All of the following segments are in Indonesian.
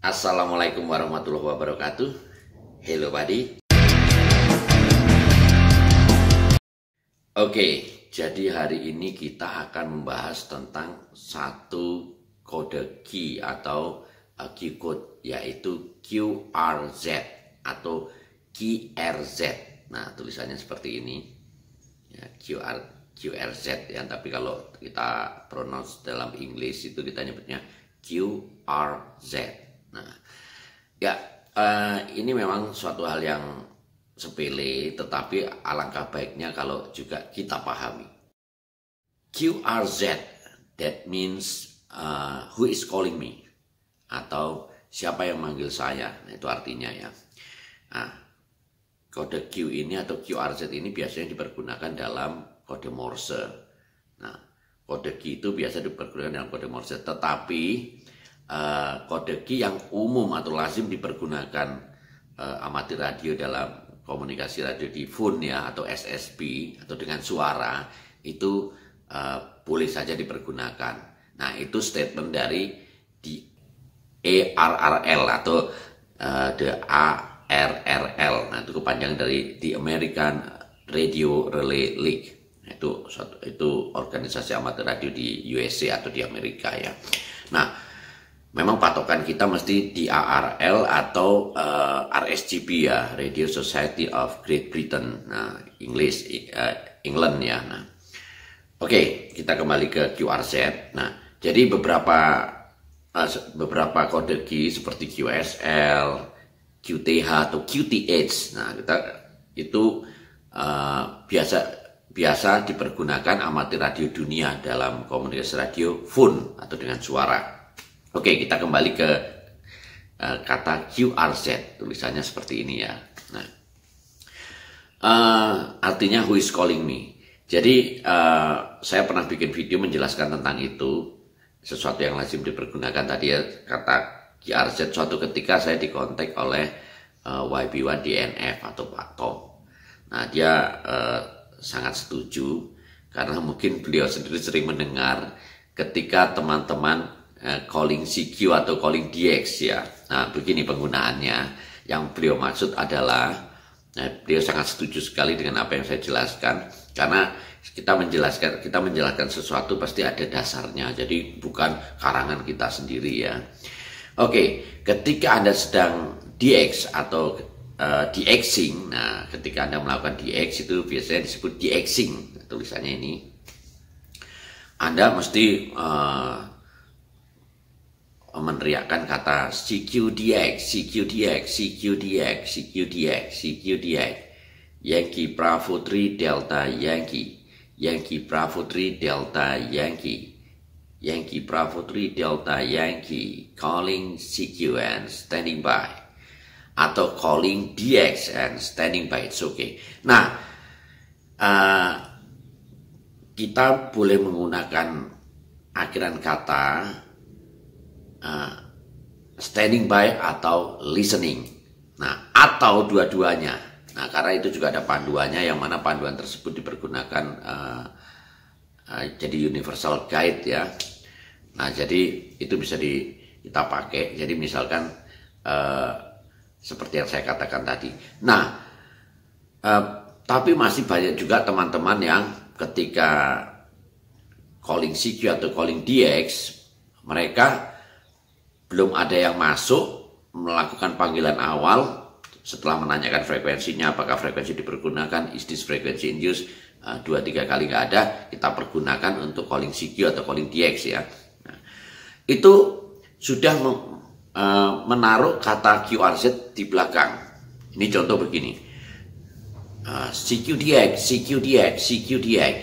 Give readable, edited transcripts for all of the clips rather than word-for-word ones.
Assalamualaikum warahmatullahi wabarakatuh. Hello buddy. Oke, jadi hari ini kita akan membahas tentang satu kode key atau Q code, yaitu QRZ atau QRZ. Nah, tulisannya seperti ini. Ya, QRZ ya, tapi kalau kita pronounce dalam English itu kita nyebutnya QRZ. Nah, ya ini memang suatu hal yang sepele, tetapi alangkah baiknya kalau juga kita pahami. QRZ, that means who is calling me, atau siapa yang manggil saya. Nah, itu artinya ya. Nah, kode Q ini atau QRZ ini biasanya dipergunakan dalam kode Morse. Nah, kode Q itu biasa dipergunakan dalam kode Morse, tetapi kode key yang umum atau lazim dipergunakan amatir radio dalam komunikasi radio di phone ya, atau SSB atau dengan suara itu boleh saja dipergunakan. Nah, itu statement dari di ARRL atau the ARRL. Nah, itu kepanjangan dari The American Radio Relay League. Itu organisasi amatir radio di USA atau di Amerika ya. Nah, memang patokan kita mesti di ARL atau RSGB ya, Radio Society of Great Britain. Nah, England ya. Nah, oke, kita kembali ke QRZ. Nah, jadi beberapa kode key seperti QSL, QTH atau QTH. Nah, itu biasa dipergunakan amatir radio dunia dalam komunikasi radio phone atau dengan suara. Oke, kita kembali ke kata QRZ, tulisannya seperti ini ya. Nah, artinya who is calling me. Jadi saya pernah bikin video menjelaskan tentang itu, sesuatu yang lazim dipergunakan tadi ya, kata QRZ. Suatu ketika saya dikontak oleh YB1 DNF atau Pak Tom. Nah, dia sangat setuju karena mungkin beliau sendiri sering mendengar ketika teman-teman calling CQ atau calling DX ya. Nah, begini penggunaannya. Yang beliau maksud adalah, beliau sangat setuju sekali dengan apa yang saya jelaskan, karena kita menjelaskan sesuatu pasti ada dasarnya. Jadi bukan karangan kita sendiri ya. Oke, ketika Anda sedang DX atau DXing, nah ketika Anda melakukan DX itu biasanya disebut DXing, tulisannya ini. Anda mesti meneriakkan kata CQDX, CQDX, CQDX, CQDX, CQDX, Yankee Bravo 3 Delta Yankee, Yankee Bravo 3 Delta Yankee, Yankee Bravo 3 Delta Yankee, calling CQ and standing by, atau calling DX and standing by, it's okay. Nah, kita boleh menggunakan akhiran kata standing by atau listening. Nah, atau dua-duanya. Nah, karena itu juga ada panduannya, yang mana panduan tersebut dipergunakan jadi universal guide ya. Nah, jadi itu bisa kita pakai. Jadi misalkan seperti yang saya katakan tadi. Nah, tapi masih banyak juga teman-teman yang ketika calling CQ atau calling DX, mereka belum ada yang masuk melakukan panggilan awal setelah menanyakan frekuensinya, apakah frekuensi dipergunakan, is this frequency in use, 2-3 kali nggak ada, kita pergunakan untuk calling CQ atau calling DX ya. Nah, itu sudah menaruh kata QRZ di belakang. Ini contoh begini, CQDX, CQDX, CQDX,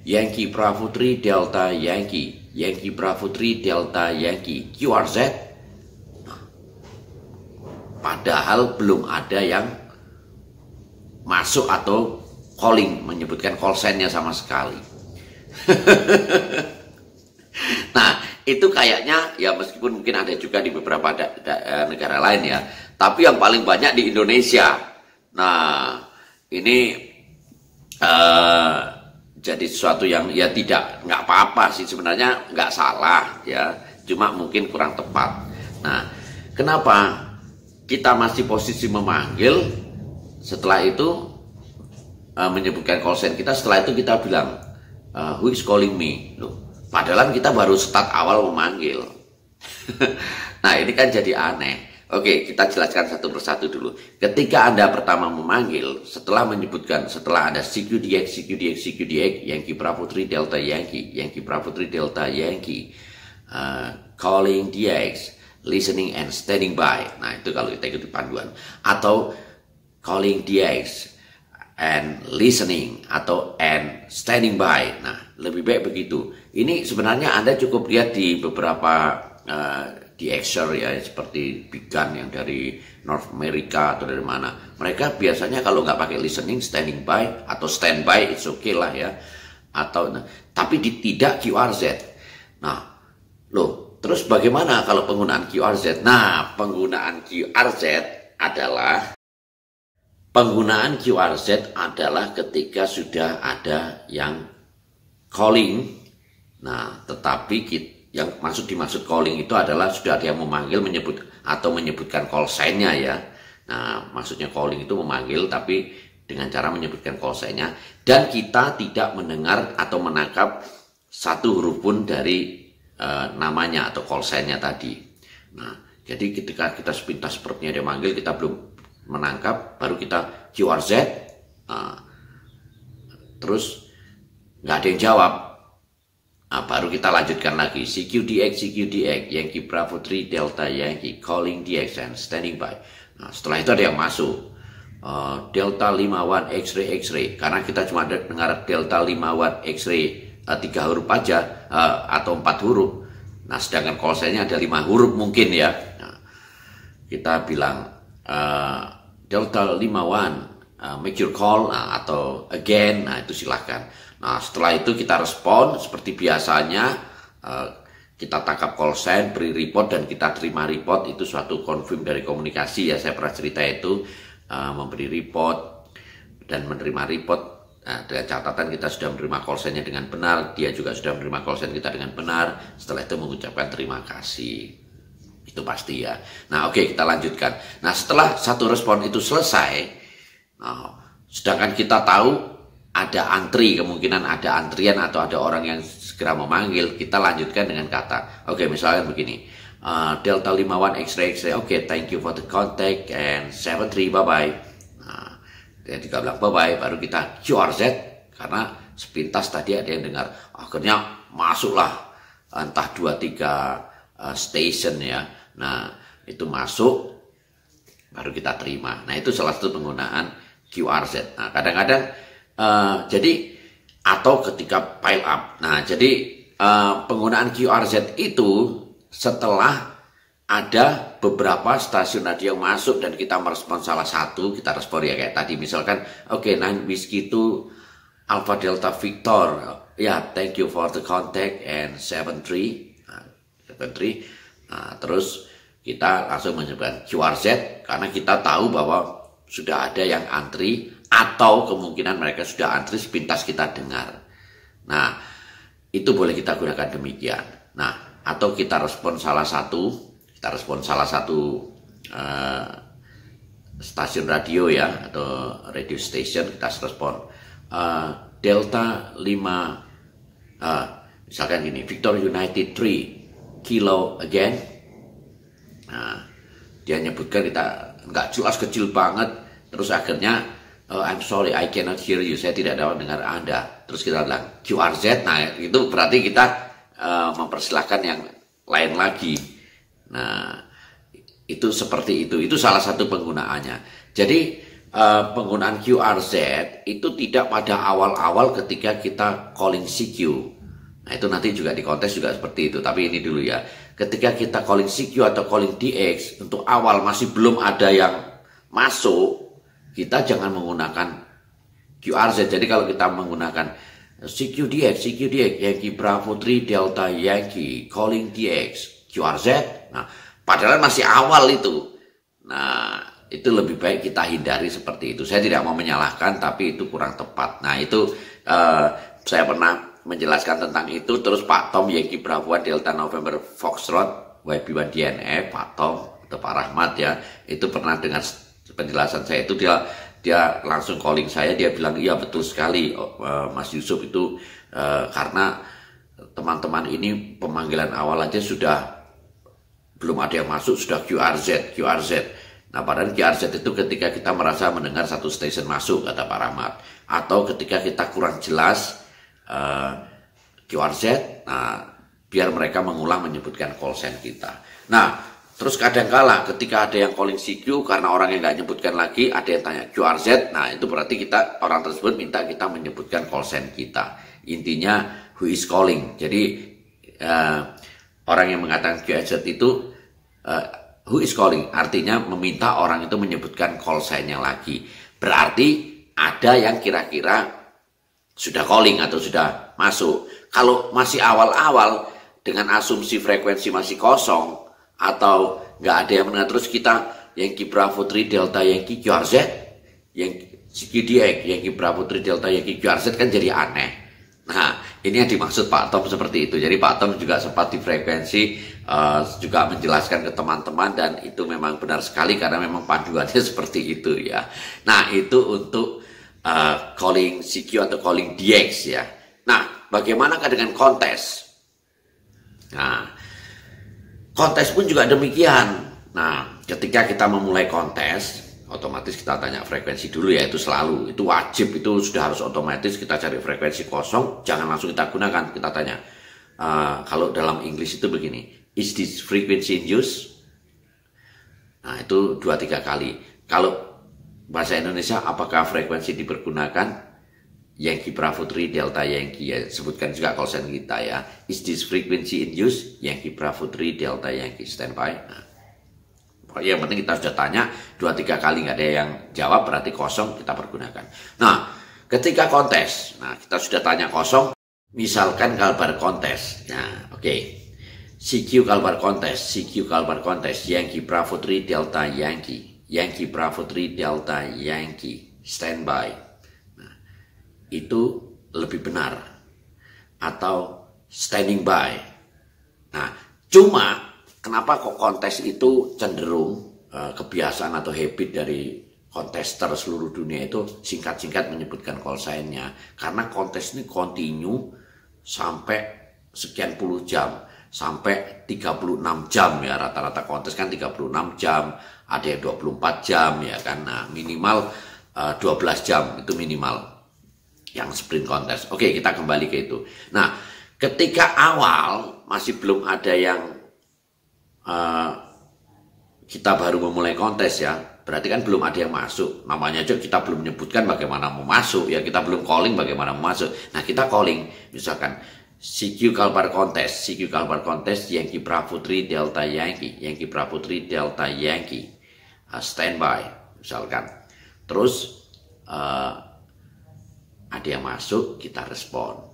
Yankee Bravo 3 Delta Yankee, Yankee Bravo 3 Delta Yankee, QRZ. Padahal belum ada yang masuk atau calling, menyebutkan call sign-nya sama sekali. Nah, itu kayaknya ya, meskipun mungkin ada juga di beberapa negara lain ya, tapi yang paling banyak di Indonesia. Nah, ini jadi sesuatu yang ya nggak apa-apa sih sebenarnya, nggak salah ya, cuma mungkin kurang tepat. Nah, Kenapa kita masih posisi memanggil, setelah itu menyebutkan call sign kita, setelah itu kita bilang who is calling me? Loh, padahal kita baru start awal memanggil. Nah, ini kan jadi aneh. Oke, kita jelaskan satu persatu dulu. Ketika Anda pertama memanggil, setelah menyebutkan, setelah ada CQDX, CQDX, CQDX, Yankee Bravo 3 Delta Yankee, Yankee Bravo 3 Delta Yankee, calling DX, listening and standing by. Nah, itu kalau kita ikuti panduan. Atau calling DX and listening atau and standing by. Nah, lebih baik begitu. Ini sebenarnya Anda cukup lihat di beberapa DXer ya, seperti Big Gun yang dari North America atau dari mana. Mereka biasanya kalau nggak pakai listening, standing by atau standby, it's okay lah ya. Atau tapi tidak QRZ. Nah, loh, terus bagaimana kalau penggunaan QRZ? Nah, penggunaan QRZ adalah ketika sudah ada yang calling. Nah, tetapi yang dimaksud calling itu adalah sudah ada yang memanggil, menyebutkan call sign-nya ya. Nah, maksudnya calling itu memanggil tapi dengan cara menyebutkan call sign-nya, dan kita tidak mendengar atau menangkap satu huruf pun dari namanya atau call sign-nya tadi. Nah, jadi ketika kita sepintas sepertinya dia manggil, kita belum menangkap, baru kita QRZ, terus nggak ada yang jawab. Nah, baru kita lanjutkan lagi CQDX, CQDX, Yankee Bravo 3 Delta Yankee, calling DX and standing by. Nah, setelah itu ada yang masuk Delta 51 X-ray, X-ray, karena kita cuma dengar Delta 51 X-ray 3 huruf aja atau 4 huruf. Nah, sedangkan call sign-nya ada 5 huruf mungkin ya. Nah, kita bilang Delta 51 make your call, atau again. Nah, itu silahkan. Nah, setelah itu kita respon seperti biasanya, kita tangkap call sign, beri report, dan kita terima report. Itu suatu confirm dari komunikasi ya, saya pernah cerita itu, memberi report dan menerima report. Nah, dengan catatan kita sudah menerima call sign-nya dengan benar, dia juga sudah menerima call sign kita dengan benar. Setelah itu mengucapkan terima kasih. Itu pasti ya. Nah, oke, kita lanjutkan. Nah, setelah satu respon itu selesai, sedangkan kita tahu ada antri, kemungkinan ada antrian atau ada orang yang segera memanggil, kita lanjutkan dengan kata, oke, misalnya begini, Delta 51 X-ray, X-ray, oke, thank you for the contact and 73, bye-bye. Nah, dia juga bilang bye-bye, baru kita QRZ, karena sepintas tadi ada yang dengar, akhirnya masuklah entah 2-3 station ya. Nah, itu masuk, baru kita terima. Nah, itu salah satu penggunaan QRZ. Nah, kadang-kadang jadi atau ketika pile up. Nah, jadi penggunaan QRZ itu setelah ada beberapa stasiun radio yang masuk dan kita merespon salah satu, kita respon ya kayak tadi misalkan, oke, 9 Whiskey 2 Alpha Delta Victor, ya, thank you for the contact and 73. Nah, terus kita langsung menyebutkan QRZ karena kita tahu bahwa sudah ada yang antri, atau kemungkinan mereka sudah antri sepintas kita dengar. Nah, itu boleh kita gunakan demikian. Nah, atau kita respon salah satu stasiun radio ya, atau radio station, kita respon Delta 5, misalkan gini, Victor United 3 Kilo again. Nah, dia nyebutkan, kita nggak jelas, kecil banget, terus akhirnya I'm sorry, I cannot hear you. Saya tidak dapat dengar Anda. Terus kita bilang QRZ. Nah, itu berarti kita mempersilahkan yang lain lagi. Nah, itu seperti itu. Itu salah satu penggunaannya. Jadi penggunaan QRZ itu tidak pada awal-awal ketika kita calling CQ. Nah, itu nanti juga di kontes juga seperti itu. Tapi ini dulu ya. Ketika kita calling CQ atau calling DX, untuk awal masih belum ada yang masuk, kita jangan menggunakan QRZ. Jadi kalau kita menggunakan CQDX, Yankee Bravo 3 Delta Yankee, calling DX, QRZ, nah, padahal masih awal itu. Nah, itu lebih baik kita hindari seperti itu. Saya tidak mau menyalahkan, tapi itu kurang tepat. Nah, itu saya pernah menjelaskan tentang itu. Terus Pak Tom, Yankee Bravo Delta November Foxtrot, YB1 DNF, Pak Tom, atau Pak Rahmat ya, itu pernah dengar penjelasan saya itu, dia langsung calling saya, dia bilang iya betul sekali Mas Yusuf itu karena teman-teman ini pemanggilan awal aja sudah belum ada yang masuk sudah QRZ. Nah, padahal QRZ itu ketika kita merasa mendengar satu station masuk, kata Pak Rahmat, atau ketika kita kurang jelas QRZ, nah biar mereka mengulang menyebutkan call sign kita. Nah, terus kadangkala ketika ada yang calling CQ karena orang yang nggak nyebutkan lagi, ada yang tanya QRZ, nah itu berarti orang tersebut minta kita menyebutkan call sign kita. Intinya who is calling. Jadi orang yang mengatakan QRZ itu who is calling, artinya meminta orang itu menyebutkan call sign-nya lagi. Berarti ada yang kira-kira sudah calling atau sudah masuk. Kalau masih awal-awal dengan asumsi frekuensi masih kosong atau nggak ada yang mendengar, terus kita Yankee Bravo 3 Delta Yankee QRZ, CQDX Yankee Bravo 3 Delta Yankee QRZ, kan jadi aneh. Nah, ini yang dimaksud Pak Tom seperti itu. Jadi Pak Tom juga sempat di frekuensi juga menjelaskan ke teman-teman, dan itu memang benar sekali karena memang panduannya seperti itu ya. Nah, itu untuk calling CQ atau calling DX ya. Nah, bagaimanakah dengan kontes? Nah, kontes pun juga demikian. Nah, ketika kita memulai kontes, otomatis kita tanya frekuensi dulu ya, itu selalu, itu wajib, itu sudah harus otomatis. Kita cari frekuensi kosong, jangan langsung kita gunakan, kita tanya. Kalau dalam English itu begini, is this frequency in use? Nah, itu 2-3 kali. Kalau bahasa Indonesia, apakah frekuensi dipergunakan? Yankee Bravo 3 Delta Yankee, ya sebutkan juga call sign kita ya. Is this frequency in use? Yankee Bravo 3 Delta Yankee, standby. Nah, yang penting kita sudah tanya 2-3 kali nggak ada yang jawab, berarti kosong, kita pergunakan. Nah, ketika kontes, nah kita sudah tanya kosong, misalkan kalbar kontes. Nah, oke. CQ kalbar kontes, CQ kalbar kontes, Yankee Bravo 3 Delta Yankee, Yankee Bravo 3 Delta Yankee, standby. Nah, itu lebih benar. Atau standing by. Nah, cuma kenapa kok kontes itu cenderung kebiasaan atau habit dari kontester seluruh dunia itu singkat-singkat menyebutkan call sign-nya? Karena kontes ini continue sampai sekian puluh jam, sampai 36 jam ya, rata-rata kontes kan 36 jam, ada yang 24 jam ya kan. Nah, minimal 12 jam itu minimal yang sprint kontes. Oke, kita kembali ke itu. Nah, ketika awal masih belum ada yang kita baru memulai kontes ya, berarti kan belum ada yang masuk. Namanya aja kita belum menyebutkan bagaimana mau masuk ya, kita belum calling bagaimana mau masuk. Nah, kita calling misalkan CQ kalbar kontes, CQ kalbar kontes Yankee Bravo 3 Delta Yankee, Yankee Bravo 3 Delta Yankee, standby misalkan. Terus ada yang masuk, kita respon.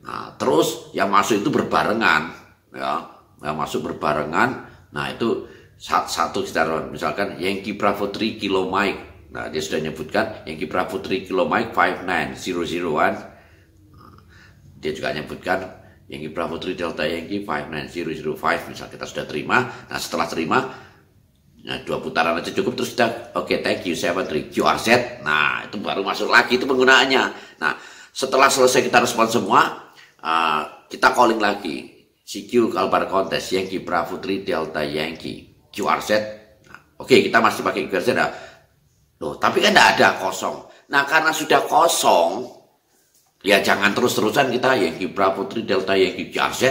Nah, terus yang masuk itu berbarengan ya. Yang masuk berbarengan, nah itu satu kita misalkan Yankee Bravo 3 Kilo Mike. Nah, dia sudah nyebutkan Yankee Bravo 3 Kilo Mike 59001. Dia juga nyebutkan Yankee Bravo 3 Delta Yankee 59005. Misal kita sudah terima. Nah, setelah terima, nah 2 putaran aja cukup, terus kita oke, thank you 73 QRZ. Nah, itu baru masuk lagi itu penggunaannya. Nah, setelah selesai kita respon semua, kita calling lagi CQ kalbar kontes Yankee Bravo 3 Delta Yankee QRZ. Nah, oke, kita masih pakai QRZ dah. Loh, tapi kan tidak ada kosong. Nah, karena sudah kosong, ya jangan terus-terusan kita Yankee Bravo 3 Delta Yankee QRZ,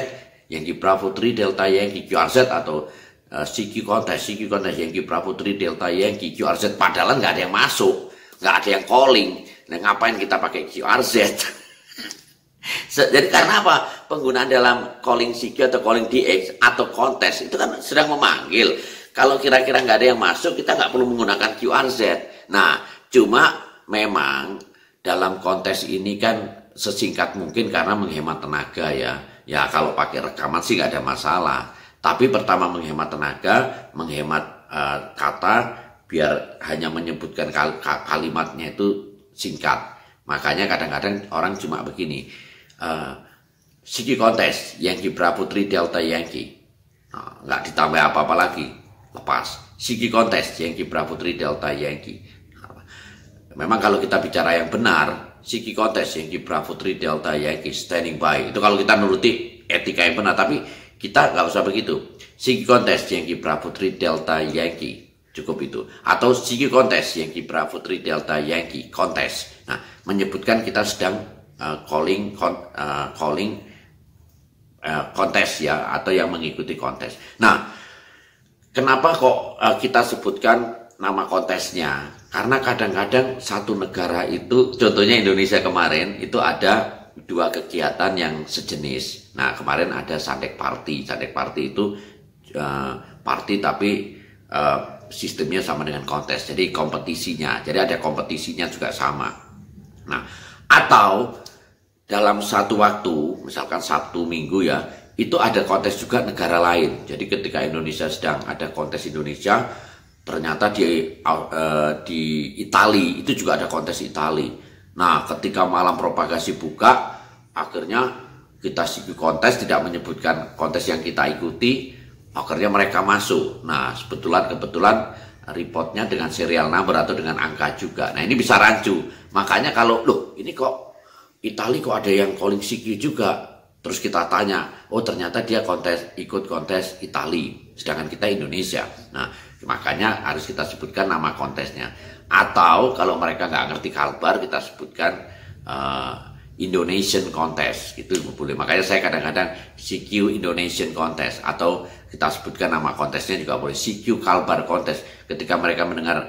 Yankee Bravo 3 Delta Yankee QRZ, atau CQ kontes Yankee Bravo 3 Delta Yankee QRZ, padahal nggak ada yang masuk, nggak ada yang calling. Nah, ngapain kita pakai QRZ? Jadi karena apa? Penggunaan dalam calling CQ atau calling DX atau kontes itu kan sedang memanggil. Kalau kira-kira nggak ada yang masuk, kita nggak perlu menggunakan QRZ. Nah, cuma memang dalam kontes ini kan sesingkat mungkin karena menghemat tenaga ya. Ya kalau pakai rekaman sih nggak ada masalah. Tapi pertama menghemat tenaga, menghemat kata, biar hanya menyebutkan kalimatnya itu singkat. Makanya kadang-kadang orang cuma begini. CQ kontes Yankee Bravo 3 Delta Yankee, nah, nggak ditambah apa-apa lagi. lepas. Siki kontes Yankee Bravo 3 Delta Yankee. Memang kalau kita bicara yang benar, Siki kontes Yankee Bravo 3 Delta Yankee standing by. Itu kalau kita nuruti etika yang benar, tapi kita nggak usah begitu. Siki kontes Yankee Bravo 3 Delta Yankee. Cukup itu. Atau Siki kontes Yankee Bravo 3 Delta Yankee kontes. Nah, menyebutkan kita sedang calling kontes ya, atau yang mengikuti kontes. Nah, kenapa kok kita sebutkan nama kontesnya? Karena kadang-kadang satu negara itu, contohnya Indonesia kemarin, itu ada dua kegiatan yang sejenis. Nah, kemarin ada Sandek Party. Sandek Party itu party tapi sistemnya sama dengan kontes. Jadi kompetisinya, jadi ada kompetisinya juga sama. Nah, atau dalam satu waktu, misalkan Sabtu Minggu ya, itu ada kontes juga negara lain. Jadi ketika Indonesia sedang ada kontes Indonesia, ternyata di Itali itu juga ada kontes Itali. Nah, ketika malam propagasi buka, akhirnya kita siki kontes, tidak menyebutkan kontes yang kita ikuti, akhirnya mereka masuk. Nah, kebetulan reportnya dengan serial number atau dengan angka juga. Nah, ini bisa rancu. Makanya kalau, loh ini kok Itali kok ada yang calling siki juga. Terus kita tanya, oh ternyata dia ikut kontes Itali, sedangkan kita Indonesia. Nah, makanya harus kita sebutkan nama kontesnya. Atau kalau mereka nggak ngerti kalbar, kita sebutkan Indonesian Contest, gitu boleh. Makanya saya kadang-kadang CQ Indonesian Contest, atau kita sebutkan nama kontesnya juga boleh, CQ Kalbar Contest. Ketika mereka mendengar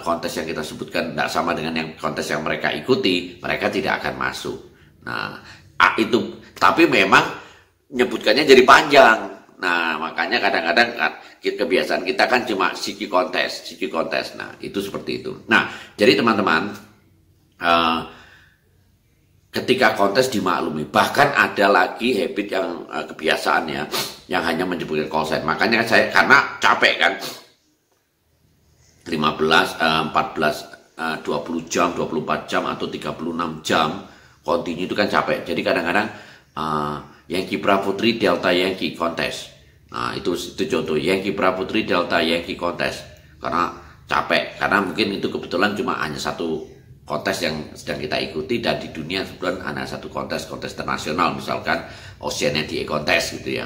kontes yang kita sebutkan tidak sama dengan yang kontes yang mereka ikuti, mereka tidak akan masuk. Nah, itu, tapi memang nyebutkannya jadi panjang. Nah, makanya kadang-kadang kebiasaan kita kan cuma siki kontes. Nah, itu seperti itu. Nah, jadi teman-teman, ketika kontes dimaklumi, bahkan ada lagi habit yang kebiasaan ya, yang hanya menyebutkan call sign. Makanya saya, karena capek kan, 15, 14, 20 jam, 24 jam atau 36 jam continue itu kan capek. Jadi kadang-kadang Yankee Bravo 3 Delta Yankee kontes. Nah, itu contoh Yankee Bravo 3 Delta Yankee kontes. Karena capek, karena mungkin itu kebetulan cuma hanya satu kontes yang sedang kita ikuti, dan di dunia sebenarnya hanya satu kontes internasional, misalkan Oceania kontes gitu ya.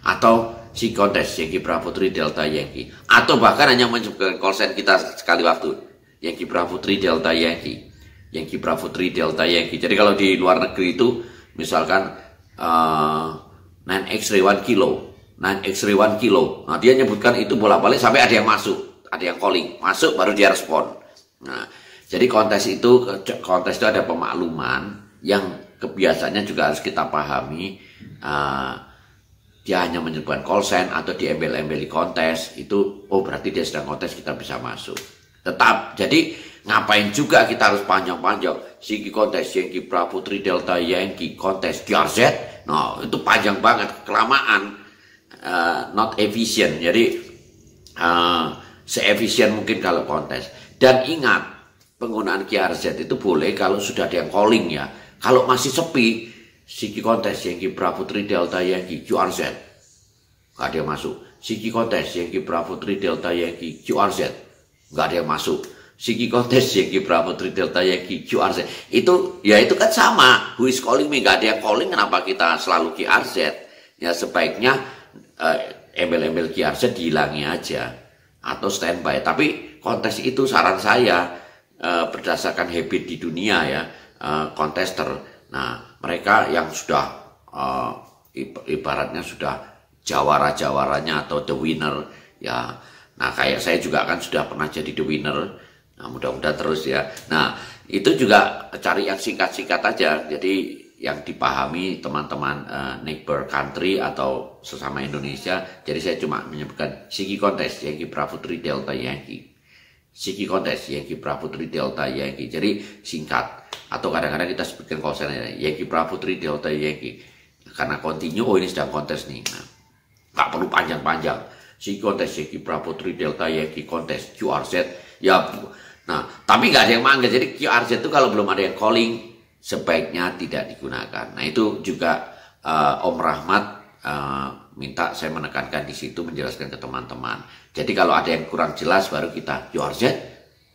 Atau si kontes Yankee Bravo 3 Delta Yankee, atau bahkan hanya menyebutkan call sign kita sekali waktu, Yankee Bravo 3 Delta Yankee, Yankee Bravo 3 Delta Yankee. Jadi kalau di luar negeri itu misalkan 9X-ray 1 kilo, 9X-ray 1 kilo. Nah, dia nyebutkan itu bolak-balik sampai ada yang masuk, ada yang calling, masuk baru dia respon. Nah, jadi kontes itu ada pemakluman yang kebiasaannya juga harus kita pahami. Dia hanya menyebutkan call sign atau diembel-embeli kontes, itu oh berarti dia sedang kontes, kita bisa masuk. Tetap, jadi ngapain juga kita harus panjang-panjang siki kontes Yankee Bravo 3 Delta Yankee kontes DRZ. Nah, itu panjang banget, kelamaan, not efficient. Jadi se-efisien mungkin kalau kontes. Dan ingat, penggunaan QRZ itu boleh kalau sudah ada yang calling ya. Kalau masih sepi, siki kontes Yankee Bravo 3 Delta Yankee QRZ, nggak ada yang masuk. Siki kontes Yankee Bravo 3 Delta Yankee QRZ, nggak ada yang masuk. Siki kontes Yankee Bravo 3 Delta Yankee QRZ, itu ya itu kan sama. Who is calling me? Nggak ada yang calling, kenapa kita selalu QRZ? Ya sebaiknya embel-embel QRZ dihilangi aja atau standby. Tapi kontes itu saran saya berdasarkan habit di dunia ya, kontester. Nah, mereka yang sudah ibaratnya sudah jawara-jawaranya atau the winner ya. Nah, kayak saya juga kan sudah pernah jadi the winner. Nah, mudah-mudahan terus ya. Nah, itu juga cari yang singkat-singkat aja. Jadi yang dipahami teman-teman neighbor country atau sesama Indonesia. Jadi saya cuma menyebutkan siki kontes Yankee Bravo 3 Delta Yankee, siki kontes Yankee Bravo 3 Delta Yankee. Jadi singkat. Atau kadang-kadang kita sebutkan call sign Yankee Bravo 3 Delta Yankee, karena continue, oh ini sedang kontes nih. Nah, nggak perlu panjang-panjang. Si kontes Yankee Bravo 3 Delta Yankee kontes QRZ ya. Nah, tapi nggak ada yang manggil. Jadi QRZ itu kalau belum ada yang calling, sebaiknya tidak digunakan. Nah, itu juga Om Rahmat minta saya menekankan di situ, menjelaskan ke teman-teman. Jadi kalau ada yang kurang jelas baru kita QRZ,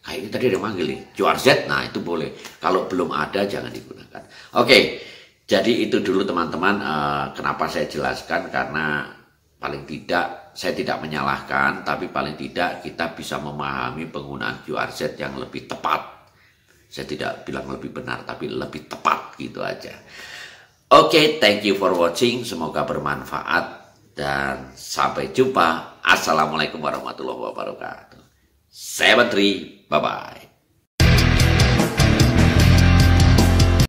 kayak ini tadi ada yang manggil nih, QRZ, nah itu boleh. Kalau belum ada jangan digunakan. Oke, jadi itu dulu teman-teman, kenapa saya jelaskan, karena paling tidak saya tidak menyalahkan, tapi paling tidak kita bisa memahami penggunaan QRZ yang lebih tepat. Saya tidak bilang lebih benar, tapi lebih tepat gitu aja. Oke, thank you for watching. Semoga bermanfaat. Dan sampai jumpa. Assalamualaikum warahmatullahi wabarakatuh. Saya Menteri. Bye-bye.